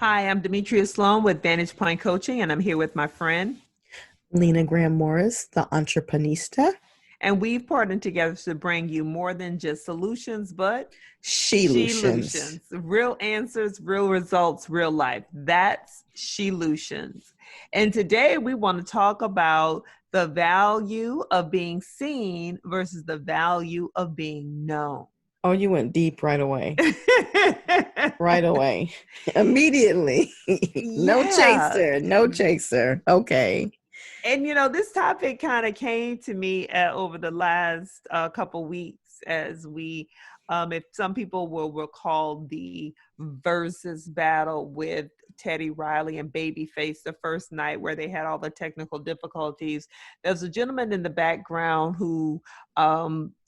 Hi, I'm Demetria Sloan with Vantage Point Coaching, and I'm here with my friend. Lena Graham Morris, the entreprenista. And we've partnered together to bring you more than just solutions, but She-lutions. She-lutions. Real answers, real results, real life. That's She-lutions. And today we want to talk about the value of being seen versus the value of being known. Oh, you went deep right away. Right away. Immediately. No Yeah. chaser. No chaser. Okay. And this topic kind of came to me over the last couple weeks as if some people will recall the versus battle with Teddy Riley and Babyface the first night where they had all the technical difficulties. There's a gentleman in the background who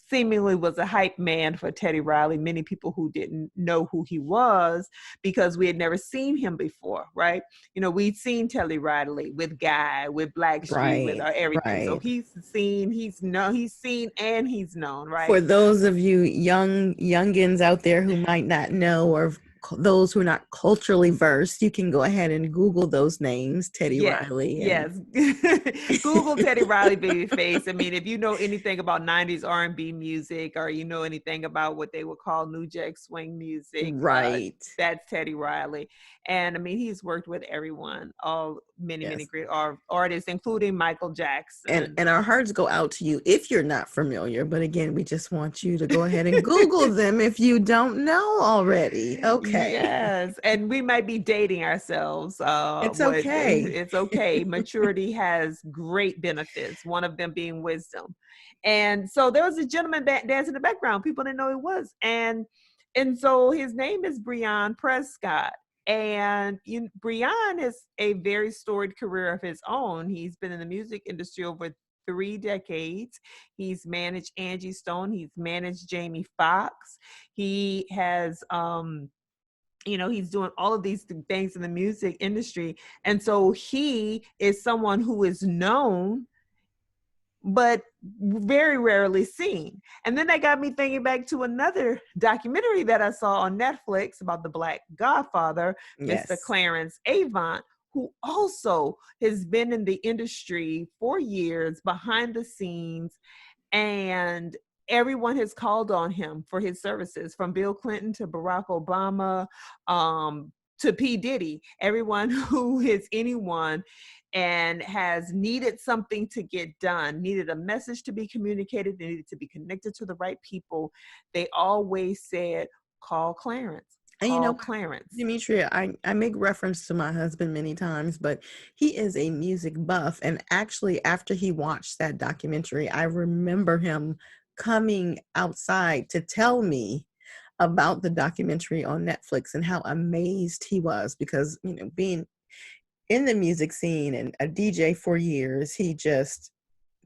seemingly was a hype man for Teddy Riley. Many people who didn't know who he was because we had never seen him before, right? We'd seen Teddy Riley with Guy, with Blackstreet, with Right. everything. So Right. he's seen, he's seen, and he's known, right? For those of you youngins out there who might not know, or those who are not culturally versed, you can go ahead and Google those names, Teddy Yes, Riley and yes. Google Teddy Riley Babyface. I mean, if you know anything about 90s R&B music or you know anything about what they would call New Jack Swing music, right. that's Teddy Riley. And I mean, he's worked with everyone, all many Yes. great artists, including Michael and Jackson. and our hearts go out to you if you're not familiar, but again, we just want you to go ahead and Google them if you don't know already. Okay. Yes, and we might be dating ourselves, It's but okay. it's okay. Maturity has great benefits, one of them being wisdom. And so there was a gentleman dancing in the background. People didn't know who it was. And so his name is Breon Prescott. And Breon has a very storied career of his own. He's been in the music industry over 3 decades. He's managed Angie Stone. He's managed Jamie Foxx. He has he's doing all of these things in the music industry. And so he is someone who is known, but very rarely seen. And then that got me thinking back to another documentary that I saw on Netflix about the Black Godfather, Mr. Yes. Clarence Avant, who also has been in the industry for years behind the scenes, and everyone has called on him for his services, from Bill Clinton to Barack Obama, to P. Diddy. Everyone who is anyone and has needed something to get done, needed a message to be communicated, they needed to be connected to the right people, they always said, call Clarence, And you know call what, Clarence. Demetria, I make reference to my husband many times, but he is a music buff. And actually, after he watched that documentary, I remember him coming outside to tell me about the documentary on Netflix and how amazed he was because, being in the music scene and a DJ for years, he just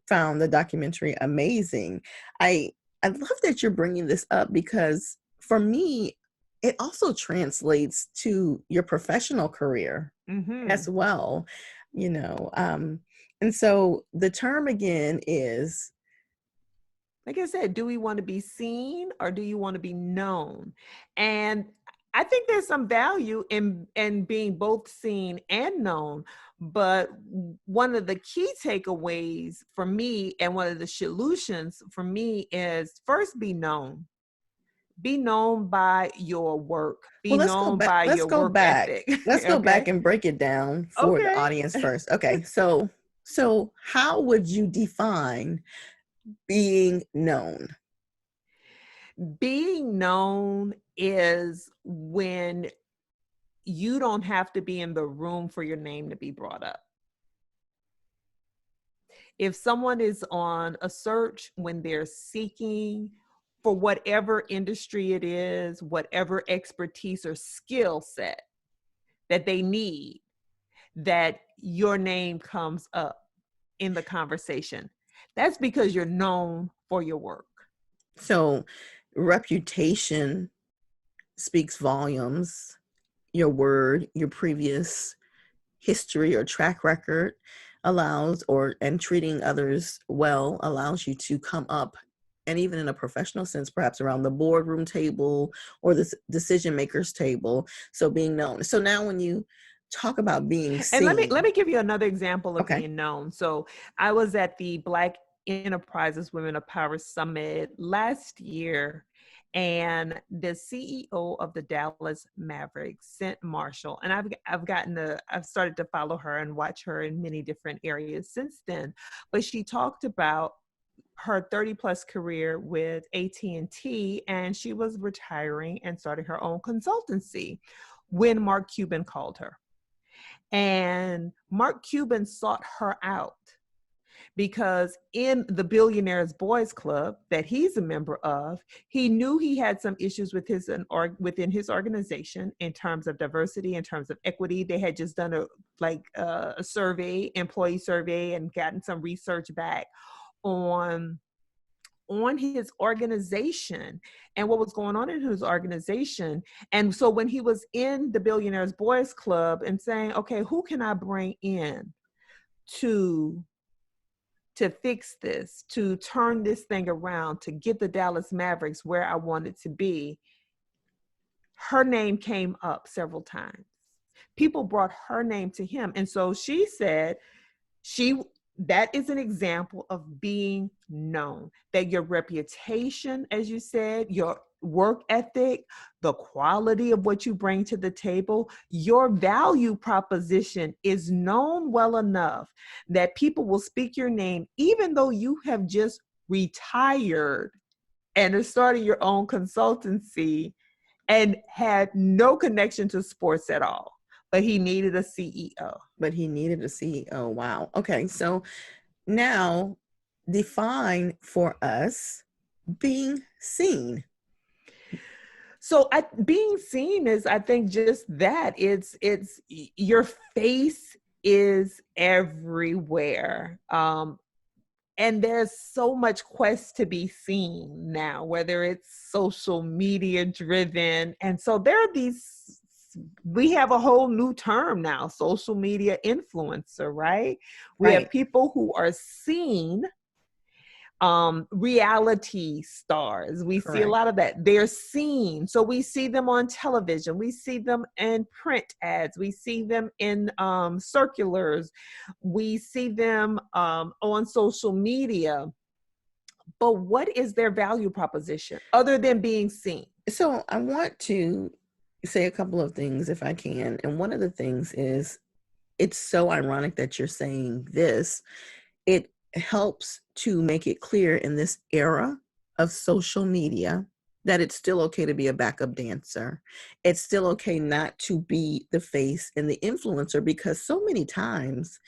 found the documentary amazing. I I love that you're bringing this up because for me, it also translates to your professional career Mm-hmm. as well, you know. And so the term again is Like I said, do we want to be seen or do you want to be known? And I think there's some value in being both seen and known. But one of the key takeaways for me and one of the solutions for me is first be known. Be known by your work. Be well, let's go known back. by Let's your go work back. ethic. Let's go back Okay. and break it down for the Okay. audience first. Okay, so how would you define being known? Being known is when you don't have to be in the room for your name to be brought up. If someone is on a search, when they're seeking for whatever industry it is, whatever expertise or skill set that they need, that your name comes up in the conversation, that's because you're known for your work. So reputation speaks volumes. Your word, your previous history or track record allows, or and treating others well allows you to come up and even in a professional sense, perhaps around the boardroom table or the decision makers table. So being known. So now when you talk about being And seen. let me give you another example of Okay. being known. So I was at the Black Enterprises Women of Power Summit last year, and the CEO of the Dallas Mavericks, Cent Marshall, and I've started to follow her and watch her in many different areas since then. But she talked about her 30 plus career with AT&T, and she was retiring and starting her own consultancy when Mark Cuban called her. And Mark Cuban sought her out because in the Billionaires Boys Club that he's a member of, he knew he had some issues with within his organization in terms of diversity, in terms of equity. They had just done a survey, employee survey, and gotten some research back on his organization and what was going on in his organization. And so when he was in the Billionaires Boys Club and saying, okay, who can I bring in to fix this, to turn this thing around, to get the Dallas Mavericks where I want it to be, her name came up several times. People brought her name to him. And so she said that is an example of being known, that your reputation, as you said, your work ethic, the quality of what you bring to the table, your value proposition is known well enough that people will speak your name, even though you have just retired and are starting your own consultancy and had no connection to sports at all. But he needed a CEO. Wow. Okay. So now define for us being seen. So being seen is, I think, just that. It's your face is everywhere. And there's so much quest to be seen now, whether it's social media driven. And so we have a whole new term now, social media influencer, right? We have people who are seen, reality stars. We see a lot of that. They're seen. So we see them on television. We see them in print ads. We see them in circulars. We see them on social media. But what is their value proposition other than being seen? So I want to say a couple of things if I can. And one of the things is, it's so ironic that you're saying this. It helps to make it clear in this era of social media that it's still okay to be a backup dancer. It's still okay not to be the face and the influencer, because so many times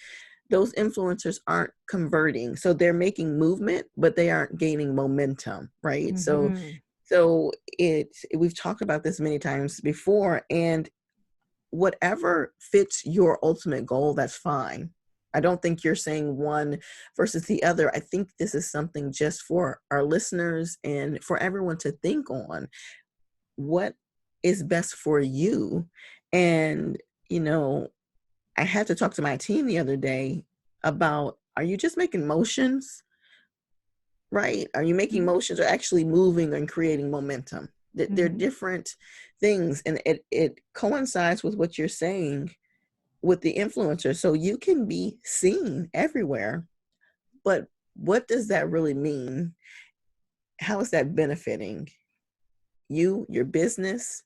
those influencers aren't converting. So they're making movement, but they aren't gaining momentum, right? Mm-hmm. So we've talked about this many times before, and whatever fits your ultimate goal, that's fine. I don't think you're saying one versus the other. I think this is something just for our listeners and for everyone to think on. What is best for you? And, I had to talk to my team the other day about, are you just making motions? Right? Are you making motions or actually moving and creating momentum? They're different things. And it coincides with what you're saying with the influencer. So you can be seen everywhere, but what does that really mean? How is that benefiting you, your business,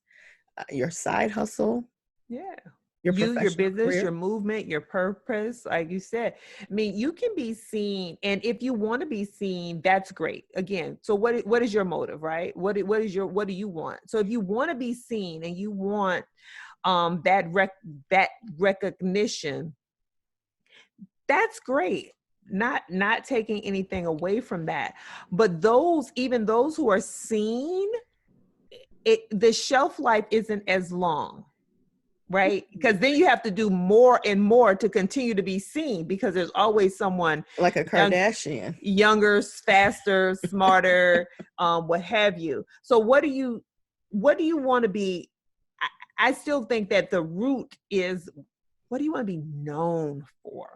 your side hustle? Yeah. Your business, career? your movement, your purpose, like you said. I mean, you can be seen, and if you want to be seen, that's great. Again, so what is your motive, right? What do you want? So if you want to be seen and you want that recognition, that's great. Not taking anything away from that. But even those who are seen, the shelf life isn't as long. Right? Because then you have to do more and more to continue to be seen, because there's always someone like a Kardashian, younger, faster, smarter, what have you. So what do you want to be? I still think that the root is, what do you want to be known for?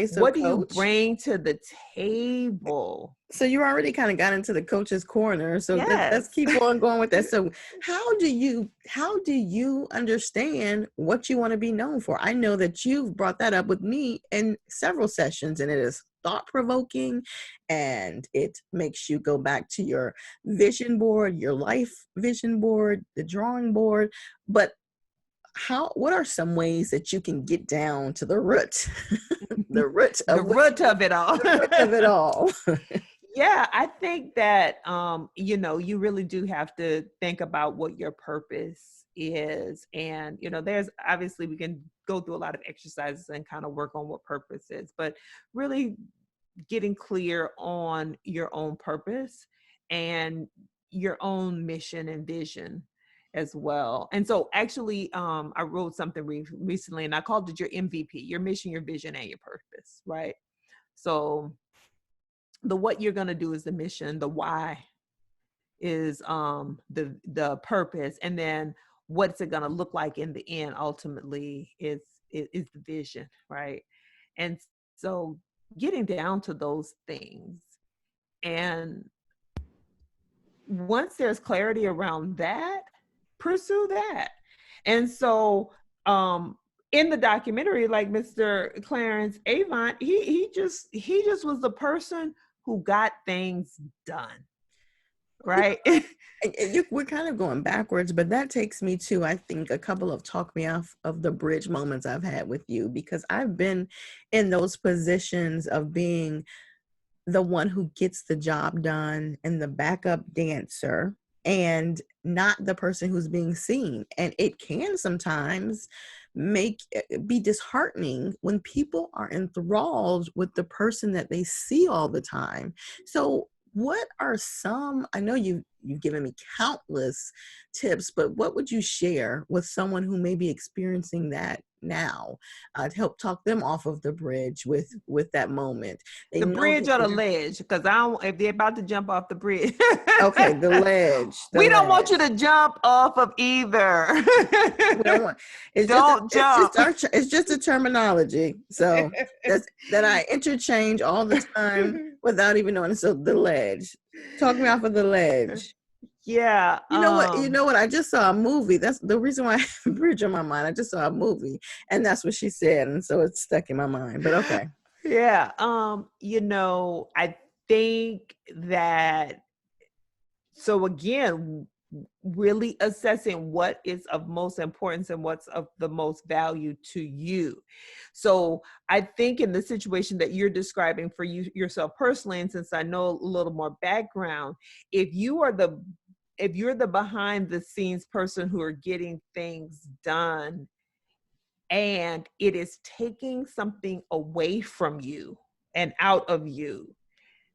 So what do you coach, bring to the table? so you already kind of got into the coach's corner. So let's Yes. keep on going with that. So how do you understand what you want to be known for? I know that you've brought that up with me in several sessions, and it is thought provoking, and it makes you go back to your vision board, your life vision board, the drawing board. But what are some ways that you can get down to the root, the root The of root of it all. the root of it all? Yeah, I think that you really do have to think about what your purpose is. And there's obviously, we can go through a lot of exercises and kind of work on what purpose is, but really getting clear on your own purpose and your own mission and vision as well. And so actually, I wrote something recently, and I called it your MVP, your mission, your vision, and your purpose, right? So the what you're going to do is the mission, the why is the purpose, and then what's it going to look like in the end ultimately is the vision, right? And so getting down to those things, and once there's clarity around that, pursue that. And so in the documentary, like Mr. Clarence Avant, he just was the person who got things done, right? We're kind of going backwards, but that takes me to, I think, a couple of talk me off of the bridge moments I've had with you, because I've been in those positions of being the one who gets the job done and the backup dancer, and not the person who's being seen. And it can sometimes be disheartening when people are enthralled with the person that they see all the time. So what are some, I know you've given me countless tips, but what would you share with someone who may be experiencing that now, to help talk them off of the bridge with that moment? They The know bridge that or the ledge, because I don't, if they're about to jump off the bridge. okay, the ledge. We don't want you to jump off of either. We don't want. Don't jump. It's just a terminology. So that I interchange all the time without even knowing. So the ledge. Talk me off of the ledge. Yeah. You know what? You know what? I just saw a movie. That's the reason why I have a bridge on my mind. I just saw a movie, and that's what she said, and so it's stuck in my mind. But okay. Yeah. I think that, so again, really assessing what is of most importance and what's of the most value to you. So I think in the situation that you're describing for yourself personally, and since I know a little more background, if you're the behind the scenes person who are getting things done, and it is taking something away from you and out of you,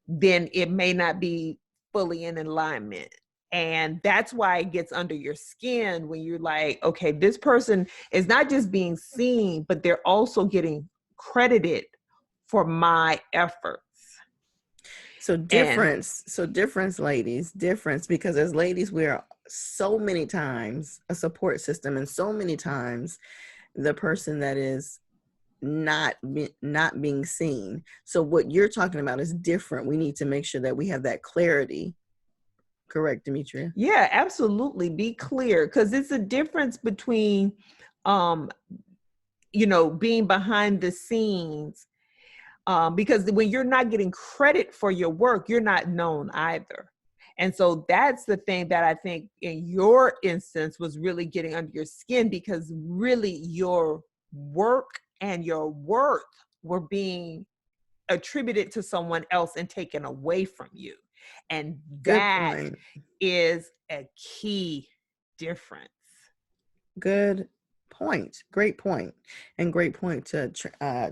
then it may not be fully in alignment. And that's why it gets under your skin when you're like, okay, this person is not just being seen, but they're also getting credited for my efforts. So difference, ladies, difference, because as ladies, we are so many times a support system, and so many times the person that is not being seen. So what you're talking about is different. We need to make sure that we have that clarity. Correct, Demetria? Yeah, absolutely. Be clear, because it's a difference between, being behind the scenes, because when you're not getting credit for your work, you're not known either. And so that's the thing that I think in your instance was really getting under your skin, because really your work and your worth were being attributed to someone else and taken away from you. And that is a key difference. Good point. Great point. And great point to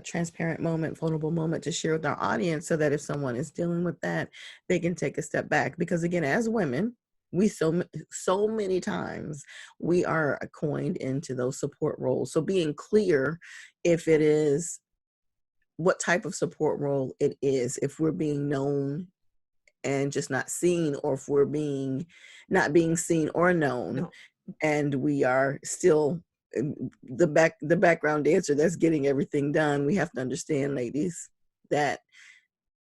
transparent moment, vulnerable moment to share with our audience, so that if someone is dealing with that, they can take a step back. Because again, as women, we so many times we are coined into those support roles. So being clear if it is what type of support role it is, if we're being known and just not seen, or if we're not being seen or known, and we are still the background dancer that's getting everything done. We have to understand, ladies, that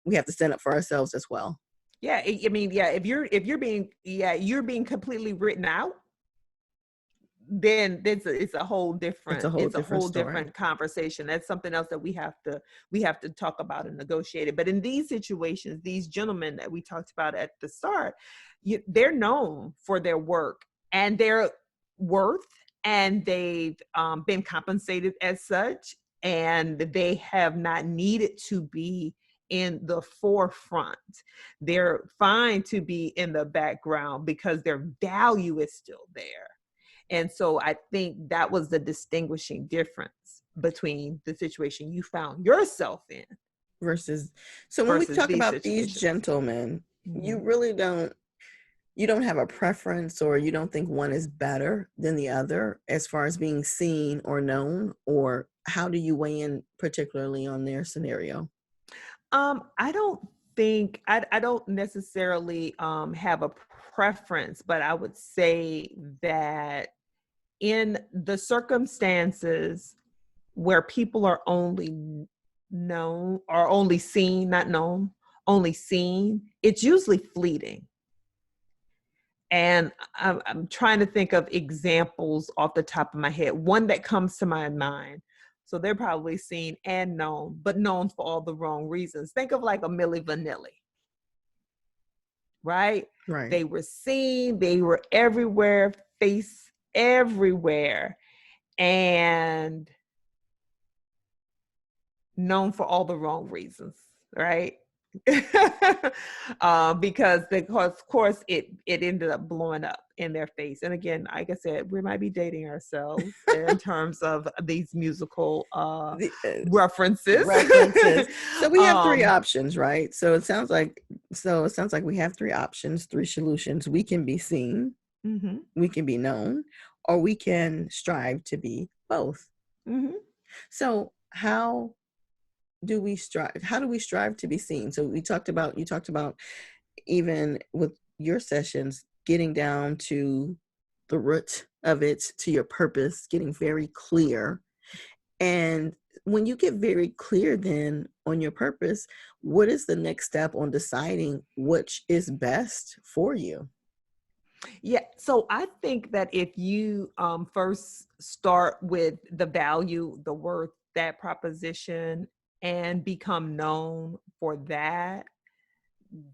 we have to stand up for ourselves as well. Yeah, I mean, yeah, if you're being, yeah, you're being completely written out, then it's a whole It's different, a whole different story. conversation. That's something else that we have to talk about and negotiate it. But in these situations, these gentlemen that we talked about at the start, they're known for their work and their worth, and they've been compensated as such, and they have not needed to be in the forefront. They're fine to be in the background because their value is still there. And so I think that was the distinguishing difference between the situation you found yourself in Versus, so when we versus talk these about these situations. gentlemen, you Mhm. really you don't have a preference, or you don't think one is better than the other as far as being seen or known, or how do you weigh in particularly on their scenario? I don't think I don't necessarily have a preference, but I would say that in the circumstances where people are only known or only seen, not known, only seen, it's usually fleeting. And I'm trying to think of examples off the top of my head. One that comes to my mind. So they're probably seen and known, but known for all the wrong reasons. Think of like a Milli Vanilli, right? Right. They were seen, they were everywhere, face everywhere, and known for all the wrong reasons, right? Because of course it ended up blowing up in their face. And again, like I said, we might be dating ourselves in terms of these musical The, references. references. So we have three um, options, right? So it sounds like we have three options, three solutions. We can be seen, mhm, we can be known, or we can strive to be both. mhm. So how do we strive to be seen? So you talked about, even with your sessions, getting down to the root of it, to your purpose, getting very clear. And when you get very clear then on your purpose, what is the next step on deciding which is best for you? Yeah, so I think that if you first start with the value, the worth, that proposition, and become known for that,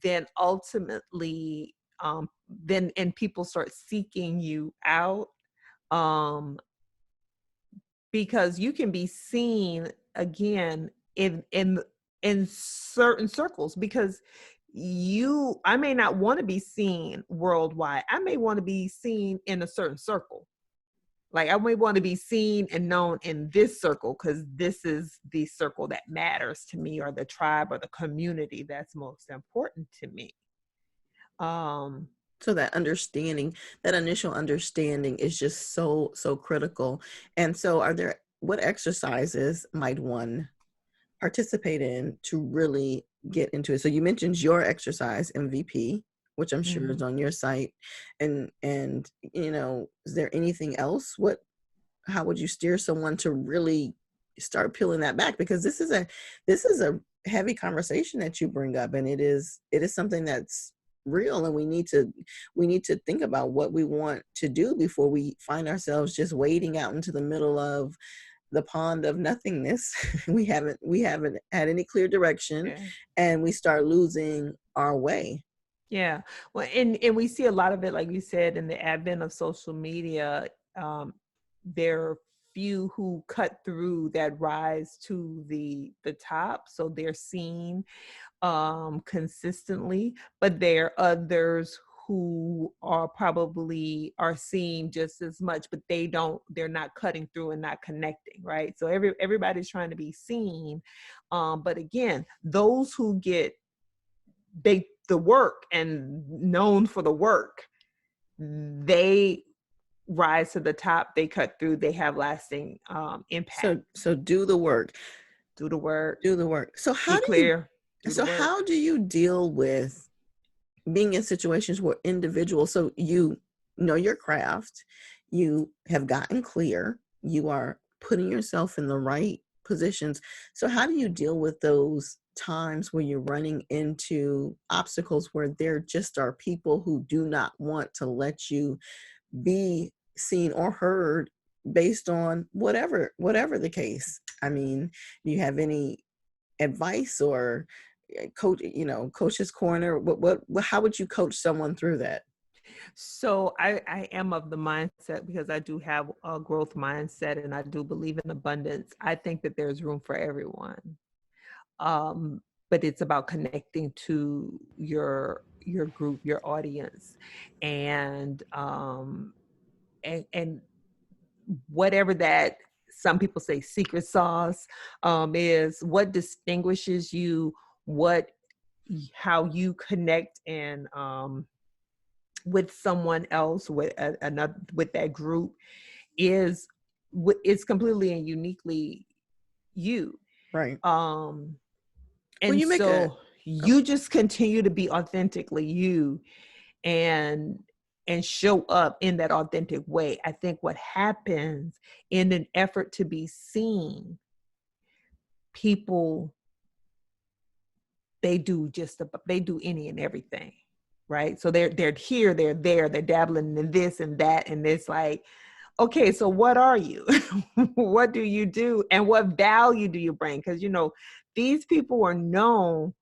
then ultimately, then and people start seeking you out, um, because you can be seen again in certain circles, because I may not want to be seen worldwide. I may want to be seen in a certain circle. Like I may want to be seen and known in this circle because this is the circle that matters to me, or the tribe or the community that's most important to me. Um, So that understanding, that initial understanding is just so critical. And so what exercises might one participate in to really get into it? So you mentioned your exercise MVP, which I'm sure is mhm. on your site. And is there anything else? How would you steer someone to really start peeling that back? Because this is a heavy conversation that you bring up, and it is something that's real, and we need to think about what we want to do before we find ourselves just wading out into the middle of the pond of nothingness. We haven't had any clear direction, Yeah. and we start losing our way. Yeah. Well, and we see a lot of it, like you said, in the advent of social media. Um, there are few who cut through that rise to the top, so they're seen consistently. But there are others who are seen just as much, but they're not cutting through and not connecting, right? So everybody's trying to be seen. But again, those who get the work and known for the work, they rise to the top, they cut through, they have lasting impact. So do the work. Do the work, Do the work. So be how do you clear, do the so work. how do you deal with being in situations where individuals, so you know your craft, you have gotten clear, you are putting yourself in the right positions. So how do you deal with those times where you're running into obstacles where there just are people who do not want to let you be seen or heard based on whatever the case? I mean, do you have any advice or coach's corner? How would you coach someone through that? So I am of the mindset, because I do have a growth mindset and I do believe in abundance. I think that there's room for everyone. Um, but it's about connecting to your group, your audience, and and whatever that, some people say secret sauce, is what distinguishes you, what, how you connect and with someone else, with another, with that group, is it's completely and uniquely you. Right. um When and you make a so you just continue to be authentically you, and show up in that authentic way. I think what happens in an effort to be seen, people, they do any and everything, right? So they're here, they're there, they're dabbling in this and that, and it's like, okay, so what are you? What do you do, and what value do you bring? Because these people are known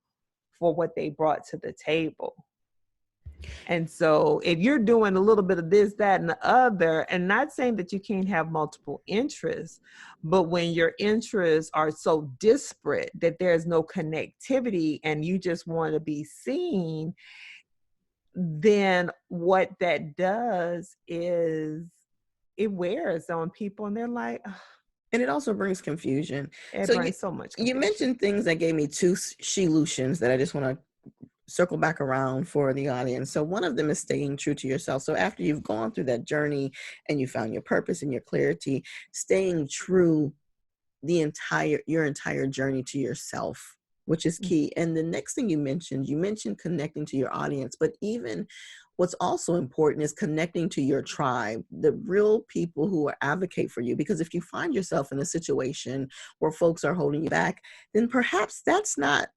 for what they brought to the table. And so if you're doing a little bit of this, that, and the other, and not saying that you can't have multiple interests, but when your interests are so disparate that there's no connectivity and you just want to be seen, then what that does is it wears on people, and they're like, "Ugh," and it also brings confusion. it So you brings so much you confusion. mentioned things that gave me two solutions that I just want to circle back around for the audience. So one of them is staying true to yourself. So after you've gone through that journey and you found your purpose and your clarity, staying true your entire journey to yourself, which is key. And the next thing you mentioned connecting to your audience, but even what's also important is connecting to your tribe, the real people who advocate for you. Because if you find yourself in a situation where folks are holding you back, then perhaps that's not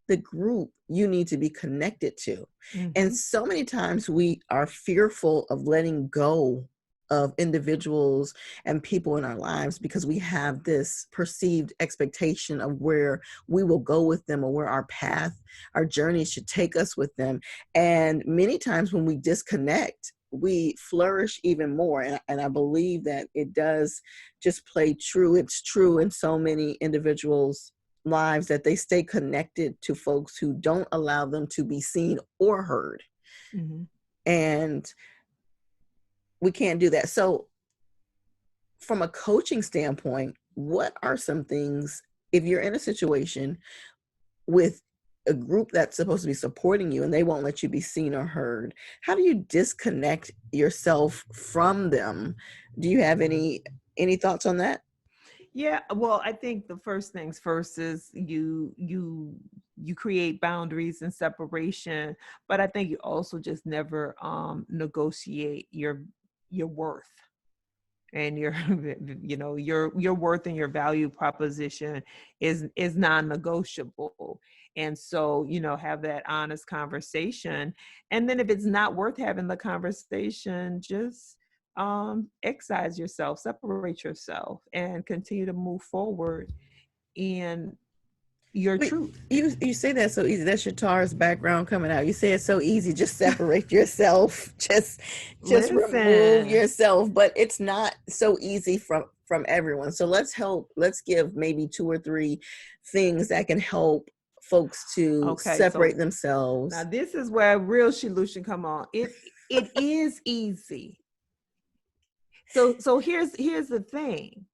the group you need to be connected to. And Mm-hmm. so many times we are fearful of letting go of individuals and people in our lives because we have this perceived expectation of where we will go with them or where our path, our journey should take us with them. And many times when we disconnect, we flourish even more. And I believe that it does just play true. It's true in so many individuals' lives that they stay connected to folks who don't allow them to be seen or heard. Mm-hmm. And we can't do that. So from a coaching standpoint, what are some things, if you're in a situation with a group that's supposed to be supporting you and they won't let you be seen or heard, how do you disconnect yourself from them? Do you have any thoughts on that? Yeah, well, I think the first things first is you create boundaries and separation, but I think you also just never negotiate your worth and your your worth and your value proposition is non-negotiable. And so have that honest conversation, and then if it's not worth having the conversation, just excise yourself, separate yourself, and continue to move forward in your Wait, truth. you say that so easy. That's your Taurus background coming out. You say it so easy. Just separate yourself. Just remove Listen, yourself. But it's not so easy from everyone. So let's give maybe two or three things that can help folks to okay, separate so now themselves. this is where real solution come on. It is easy. So here's the thing.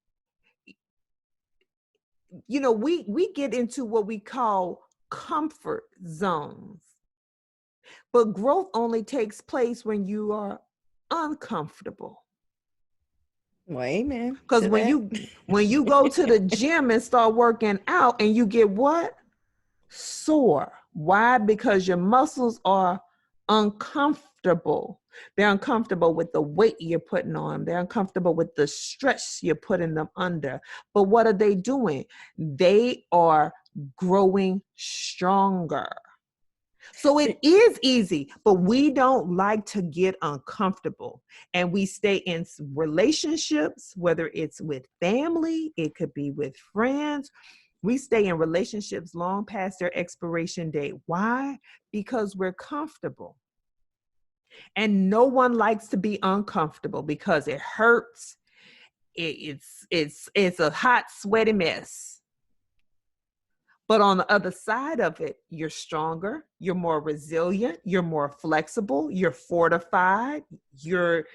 We get into what we call comfort zones, but growth only takes place when you are uncomfortable. Well, amen Because to when that. you go to the gym and start working out, and you get what? Sore. Why? Because your muscles are uncomfortable. They're uncomfortable with the weight you're putting on them. They're uncomfortable with the stress you're putting them under. But what are they doing? They are growing stronger. So it is easy, but we don't like to get uncomfortable. And we stay in relationships, whether it's with family, it could be with friends. We stay in relationships long past their expiration date. Why? Because we're comfortable. And no one likes to be uncomfortable because it hurts. It's a hot, sweaty mess. But on the other side of it, you're stronger, you're more resilient, you're more flexible, you're fortified, you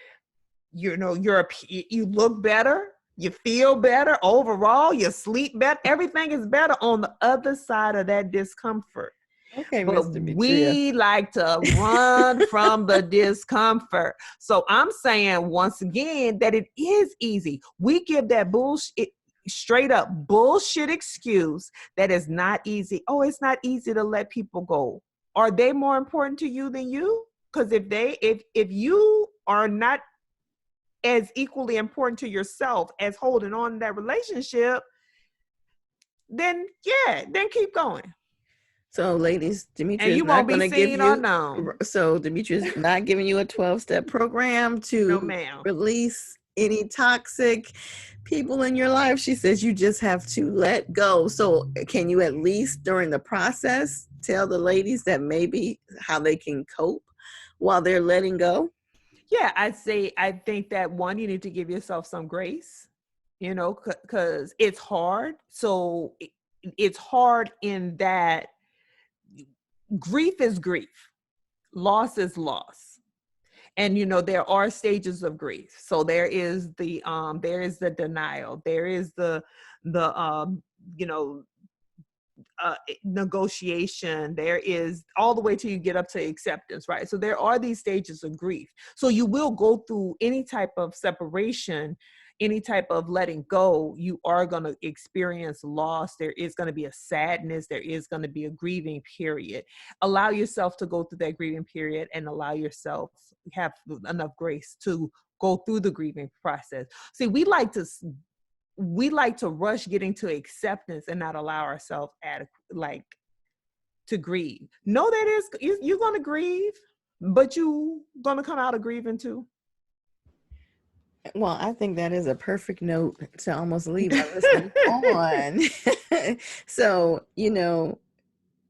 look better, you feel better overall, you sleep better. Everything is better on the other side of that discomfort. Okay, But Miss Demetria. we like to run from the discomfort. So I'm saying once again that it is easy. We give that bullshit, straight up bullshit excuse that is not easy. Oh, it's not easy to let people go. Are they more important to you than you? Because if you are not as equally important to yourself as holding on to that relationship, then keep going. So, ladies, Demetria And you is not won't going be to give seen or you. known. So, Demetria is not giving you a 12-step program to No, ma'am. release any toxic people in your life. She says you just have to let go. So, can you at least during the process tell the ladies that maybe how they can cope while they're letting go? Yeah, I think that one, you need to give yourself some grace, because it's hard. So it's hard in that grief is grief, loss is loss. And there are stages of grief. So there is the denial, there is the negotiation, there is all the way till you get up to acceptance, right? So there are these stages of grief. So you will go through any type of separation, any type of letting go. You are going to experience loss. There is going to be a sadness. There is going to be a grieving period. Allow yourself to go through that grieving period and allow yourself have enough grace to go through the grieving process. See, we like to rush getting to acceptance and not allow ourselves to grieve. Know that you're going to grieve, but you're going to come out of grieving too. Well, I think that is a perfect note to almost leave our listeners on. So,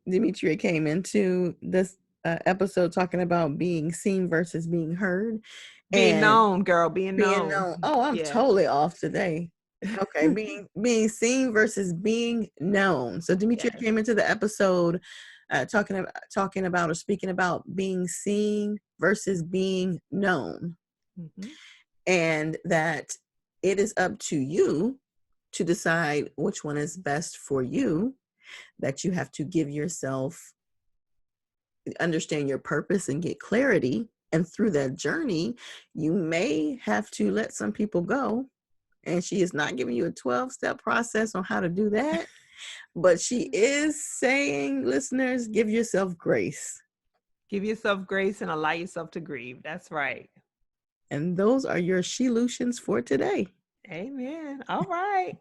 Demetria came into this episode talking about being seen versus being heard. Being known, girl, being known. Oh, I'm totally off today. Okay, being seen versus being known. So Demetria came into the episode talking about or speaking about being seen versus being known. Mm-hmm. And that it is up to you to decide which one is best for you, that you have to give yourself, understand your purpose and get clarity. And through that journey, you may have to let some people go. And she is not giving you a 12-step process on how to do that. But she is saying, listeners, give yourself grace. Give yourself grace and allow yourself to grieve. That's right. And those are your Shelutions for today. Amen. All right.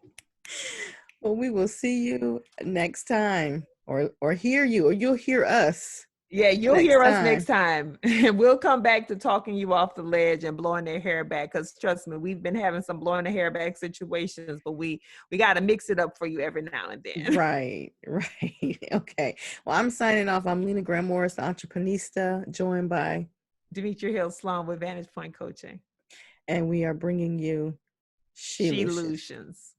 Well, we will see you next time or hear you, or you'll hear us. Yeah, you'll hear us next time. And we'll come back to talking you off the ledge and blowing their hair back. Because trust me, we've been having some blowing the hair back situations, but we got to mix it up for you every now and then. Right. Okay. Well, I'm signing off. I'm Lena Graham Morris, the Entreprenista, joined by Demetria Hill Sloan with Vantage Point Coaching. And we are bringing you Shelutions.